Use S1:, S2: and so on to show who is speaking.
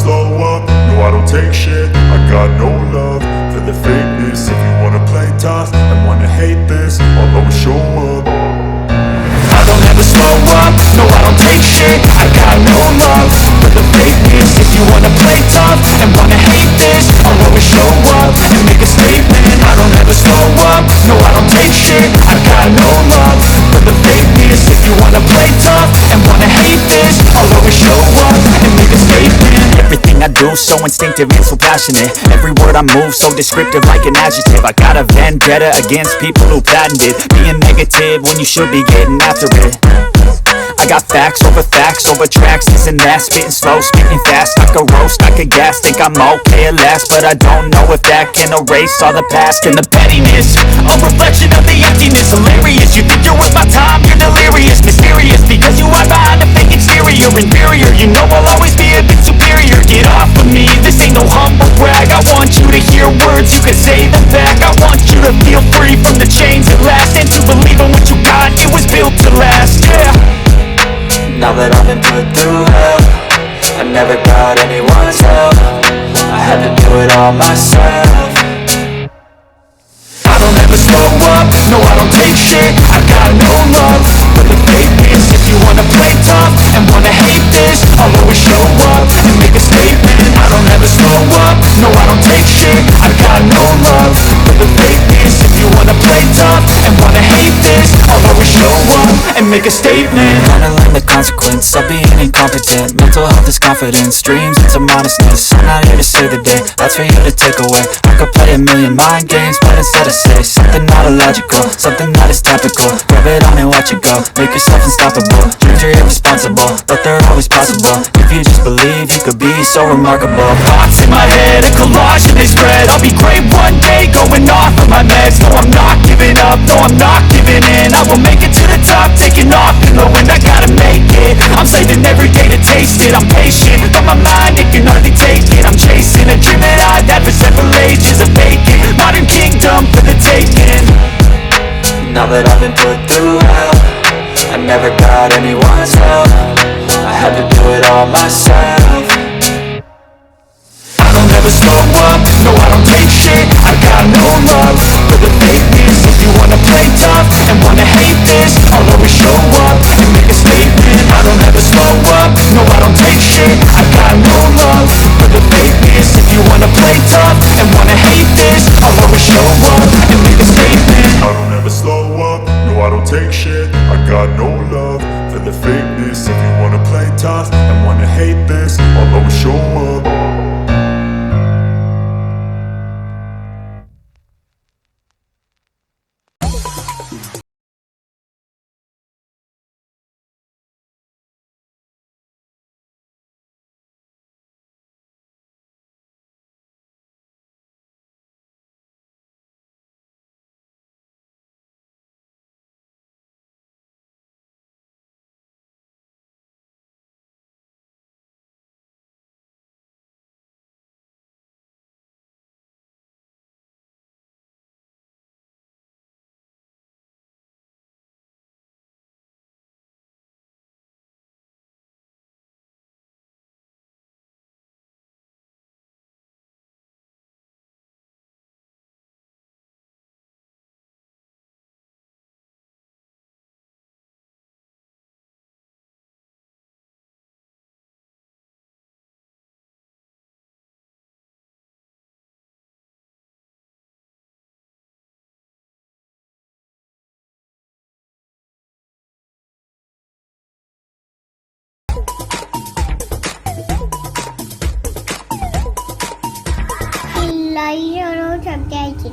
S1: slow up, no I don't take shit. I got no love for the fakeness. If you wanna play tough and wanna hate this, I'll always show up.
S2: I don't ever slow up, no I don't take shit. I got no love for the fakeness. If you wanna play tough and wanna hate this, I'll always show up and make a statement. I don't ever slow up, no I don't take shit. I got no love for the fakeness. If you wanna play tough and wanna hate this, I'll always show up and make a statement. Everything I do so instinctive and so passionate. Every word I move so descriptive like an adjective. I got a vendetta against people who patented being negative when you should be getting after it. I got facts over tracks, isn't that? Spitting slow, speaking fast, I could roast, I could gas. Think I'm okay at last, but I don't know if that can erase all the past and the pettiness. A reflection of the emptiness, hilarious. You think you're worth my time, you're delirious. Mysterious, because you hide behind a fake exterior. Inferior, you know I'll always be a bit superior. Get off of me, this ain't no humble brag. I want you to hear words, you can say them back. I want you to feel free from the chains at last, and to believe in what you got, it was built to last, yeah. Now that I've been put through hell, I never got anyone's help. I had to do it all myself. I don't ever slow up, no I don't take shit. I got no love for the fakeness. If you wanna play tough and wanna hate this, I'll always show up and make a statement. I don't ever slow up, no I don't take shit. I got no love for the fakeness. If you wanna play tough and wanna hate this, I'll always show up and make a statement. Gotta learn the consequence of being incompetent. Mental health is confidence, dreams into modestness. I'm not here to save the day, that's for you to take away. I could play a million mind games, but instead I say something not illogical, something that is topical. Grab it on and watch it go, make yourself unstoppable. Dreams are irresponsible, but they're always possible. If you just believe, you could be so remarkable. Thoughts in my head, a collage and they spread. I'll be great one day, going off of my meds. No, I'm not giving up, no, I'm not giving in. I will make it to the top, taking off in the wind. I gotta make it, I'm saving every day to taste it. I'm patient, but my mind, it can hardly take it. I'm chasing a dream that I've had for several ages. A vacant, modern kingdom for the taking. Now that I've been put through hell, I never got anyone's help. I had to do it all myself. I don't ever slow up, no I don't take shit. I got no love for the fakeness. If you wanna play tough and wanna hate this, I'll always show up and make a statement. I don't ever slow up, no I don't take shit. I got no love for the fakeness. If you wanna play tough and wanna hate this, I'll always show up and make a statement.
S1: I don't ever slow up, no I don't take shit. I got no love for the fakeness. If you wanna play tough and wanna hate this, I'll always show up.
S3: Like, subscribe.